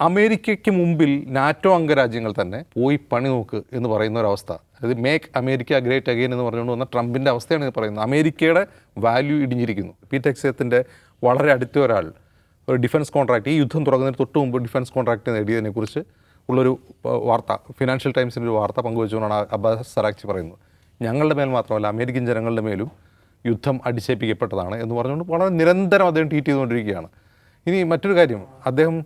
അമേരിക്കയ്ക്ക് മുമ്പിൽ നാറ്റോ അംഗരാജ്യങ്ങൾ തന്നെ പോയി പണി നോക്ക് എന്ന് പറയുന്ന ഒരവസ്ഥ. അതായത് മേക്ക് അമേരിക്ക ഗ്രേറ്റ് അഗെയിൻ എന്ന് പറഞ്ഞുകൊണ്ട് വന്ന ട്രംപിൻ്റെ അവസ്ഥയാണ് ഇത് പറയുന്നത്. അമേരിക്കയുടെ വാല്യൂ ഇടിഞ്ഞിരിക്കുന്നു. പീറ്റർ ഹെഗ്സെത്തിൻ്റെ വളരെ അടുത്ത ഒരാൾ ഒരു ഡിഫൻസ് കോൺട്രാക്ട്, ഈ യുദ്ധം തുടങ്ങുന്നതിന് തൊട്ട് മുമ്പ് ഡിഫൻസ് കോൺട്രാക്ട് നേടിയതിനെക്കുറിച്ച് ഉള്ളൊരു വാർത്ത, ഫിനാൻഷ്യൽ ടൈംസിൻ്റെ ഒരു വാർത്ത പങ്കുവെച്ചുകൊണ്ടാണ് അബ്ബാസ് സറാക്ചി പറയുന്നത്. ഞങ്ങളുടെ മേൽ മാത്രമല്ല അമേരിക്കൻ ജനങ്ങളുടെ മേലും യുദ്ധം അടിച്ചേൽപ്പിക്കപ്പെട്ടതാണ് എന്ന് പറഞ്ഞുകൊണ്ട് വളരെ നിരന്തരം അദ്ദേഹം ട്വീറ്റ് ചെയ്തുകൊണ്ടിരിക്കുകയാണ്. ഇനി മറ്റൊരു കാര്യം, അദ്ദേഹം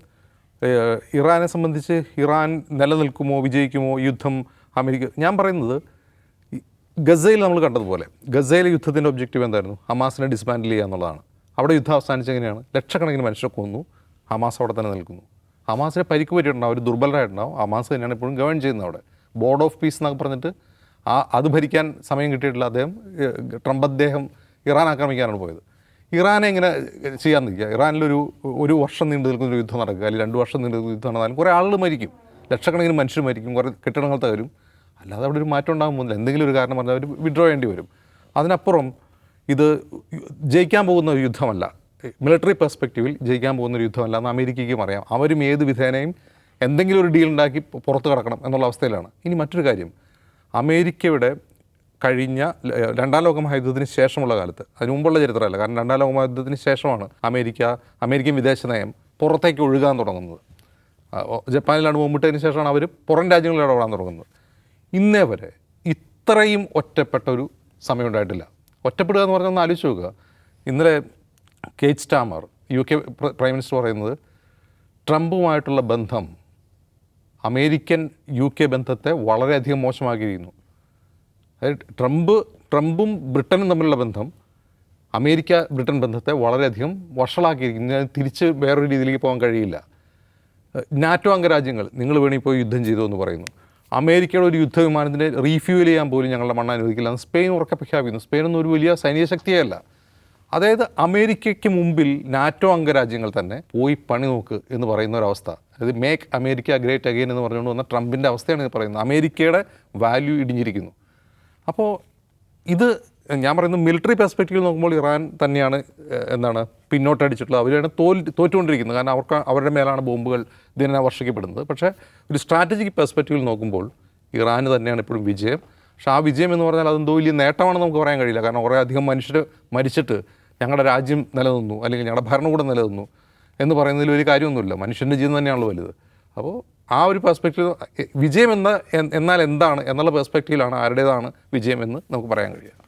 ഇറാനെ സംബന്ധിച്ച് ഇറാൻ നിലനിൽക്കുമോ വിജയിക്കുമോ യുദ്ധം അമേരിക്ക, ഞാൻ പറയുന്നത് ഗസയിൽ നമ്മൾ കണ്ടതുപോലെ ഗസയിലെ യുദ്ധത്തിൻ്റെ ഒബ്ജക്റ്റീവ് എന്തായിരുന്നു? ഹമാസിനെ ഡിസ്മാൻഡിൽ ചെയ്യുക എന്നുള്ളതാണ്. അവിടെ യുദ്ധം അവസാനിച്ചെങ്ങനെയാണ്? ലക്ഷക്കണക്കിന് മനുഷ്യരെ കൊന്നു, ഹമാസ് അവിടെ തന്നെ നിൽക്കുന്നു. ഹമാസിനെ പരിക്ക് പറ്റിയിട്ടുണ്ടാവും, അവർ ദുർബലരായിട്ടുണ്ടാവും. ഹമാസ് തന്നെയാണ് ഇപ്പോഴും ഗവേൺ ചെയ്യുന്നത് അവിടെ. ബോർഡ് ഓഫ് പീസ് എന്നൊക്കെ പറഞ്ഞിട്ട് അത് ഭരിക്കാൻ സമയം കിട്ടിയിട്ടില്ല ട്രംപ് അദ്ദേഹം ഇറാൻ ആക്രമിക്കാനാണ് പോയത്. ഇറാനെ ഇങ്ങനെ ചെയ്യാൻ നിൽക്കുക, ഇറാനിലൊരു വർഷം നീണ്ടു നിൽക്കുന്നൊരു യുദ്ധം നടക്കുക, അല്ലെങ്കിൽ 2 വർഷം നീണ്ടു നിൽക്കുന്ന യുദ്ധം നടന്നാലും കുറേ ആളുകൾ മരിക്കും, ലക്ഷക്കണക്കിന് മനുഷ്യർ മരിക്കും, കുറേ കെട്ടിടങ്ങൾ തകരും. അല്ലാതെ അവിടെ ഒരു മാറ്റം ഉണ്ടാകാൻ പോകുന്നില്ല. എന്തെങ്കിലും ഒരു കാരണം പറഞ്ഞാൽ അവർ വിഡ്രോ ചെയ്യേണ്ടി വരും. അതിനപ്പുറം ഇത് ജയിക്കാൻ പോകുന്ന ഒരു യുദ്ധമല്ല, മിലിറ്ററി പെർസ്പെക്റ്റീവിൽ ജയിക്കാൻ പോകുന്നൊരു യുദ്ധമല്ല എന്ന് അമേരിക്കയ്ക്കും അറിയാം. അവരും ഏത് വിധേനയും എന്തെങ്കിലും ഒരു ഡീൽ ഉണ്ടാക്കി പുറത്ത് കടക്കണം എന്നുള്ള അവസ്ഥയിലാണ്. ഇനി മറ്റൊരു കാര്യം, അമേരിക്കയുടെ കഴിഞ്ഞ 2ാം ലോക മഹായുദ്ധത്തിന് ശേഷമുള്ള കാലത്ത്, അതിന് മുമ്പുള്ള ചരിത്രമല്ല, കാരണം 2ാം ലോക മഹായുദ്ധത്തിന് ശേഷമാണ് അമേരിക്കൻ വിദേശ നയം പുറത്തേക്ക് ഒഴുകാൻ തുടങ്ങുന്നത്. ജപ്പാനിലാണ് ബോംബിട്ടതിന് ശേഷമാണ് അവർ പുറം രാജ്യങ്ങളിൽ ഇടപെടാൻ തുടങ്ങുന്നത്. ഇന്നേ വരെ ഇത്രയും ഒറ്റപ്പെട്ട ഒരു സമയം ഉണ്ടായിട്ടില്ല. ഒറ്റപ്പെടുക എന്ന് പറഞ്ഞാൽ ഒന്ന് ആലോചിച്ച് നോക്കുക. ഇന്നലെ Kate Starmer UK prime minister പറയുന്നത് ട്രംപുമായിട്ടുള്ള ബന്ധം അമേരിക്കൻ UK ബന്ധത്തെ വളരെയധികം മോശമാക്കിയിരിക്കുന്നു. അതായത് ട്രംപും ബ്രിട്ടനും തമ്മിലുള്ള ബന്ധം അമേരിക്ക ബ്രിട്ടൻ ബന്ധത്തെ വളരെയധികം വഷളാക്കിയിരിക്കുന്നു. തിരിച്ച് വേറൊരു രീതിയിലേക്ക് പോകാൻ കഴിയില്ല. നാറ്റോ അംഗരാജ്യങ്ങൾ നിങ്ങൾ വേണമെങ്കിൽ പോയി യുദ്ധം ചെയ്തു എന്ന് പറയുന്നു. അമേരിക്കയുടെ ഒരു യുദ്ധവിമാനത്തിൻ്റെ റീഫ്യൂവൽ ചെയ്യാൻ പോലും ഞങ്ങളുടെ മണ്ണ് അനുവദിക്കില്ല എന്ന് സ്പെയിൻ ഉറക്കെ പ്രഖ്യാപിക്കുന്നു. സ്പെയിനൊന്നും ഒരു വലിയ സൈനിക ശക്തിയല്ല. അതായത് അമേരിക്കയ്ക്ക് മുമ്പിൽ നാറ്റോ അംഗരാജ്യങ്ങൾ തന്നെ പോയി പണി നോക്ക് എന്ന് പറയുന്ന ഒരവസ്ഥ. അതായത് മേക്ക് അമേരിക്ക ഗ്രേറ്റ് അഗെയിൻ എന്ന് പറഞ്ഞുകൊണ്ട് വന്ന ട്രംപിൻ്റെ അവസ്ഥയാണ് ഇത് പറയുന്നത്. അമേരിക്കയുടെ വാല്യൂ ഇടിഞ്ഞിരിക്കുന്നു. അപ്പോൾ ഇത് ഞാൻ പറയുന്നത് മിലിറ്ററി പെർസ്പെക്റ്റീവിൽ നോക്കുമ്പോൾ ഇറാൻ തന്നെയാണ് പിന്നോട്ടടിച്ചിട്ടുള്ളത്. അവരാണ് തോറ്റുകൊണ്ടിരിക്കുന്നത്. കാരണം അവരുടെ മേലാണ് ബോംബുകൾ ദിനേന വർഷിക്കപ്പെടുന്നത്. പക്ഷേ ഒരു സ്ട്രാറ്റജിക് പെർസ്പെക്റ്റീവിൽ നോക്കുമ്പോൾ ഇറാന് തന്നെയാണ് ഇപ്പോഴും വിജയം. പക്ഷേ ആ വിജയം എന്ന് പറഞ്ഞാൽ അതെന്തോ വലിയ നേട്ടമാണെന്ന് നമുക്ക് പറയാൻ കഴിയില്ല. കാരണം കുറേ അധികം മനുഷ്യർ മരിച്ചിട്ട് ഞങ്ങളുടെ രാജ്യം നിലനിന്നു, അല്ലെങ്കിൽ ഞങ്ങളുടെ ഭരണകൂടം നിലനിന്നു എന്ന് പറയുന്നതിൽ ഒരു കാര്യമൊന്നുമില്ല. മനുഷ്യൻ്റെ ജീവൻ തന്നെയാണല്ലോ വലുത്. അപ്പോൾ ആ ഒരു പെർസ്പെക്റ്റീവ്, വിജയം എന്നാൽ എന്താണ് എന്നുള്ള പെർസ്പെക്റ്റീവിലാണ് ആരുടേതാണ് വിജയം എന്ന് നമുക്ക് പറയാൻ കഴിയുക.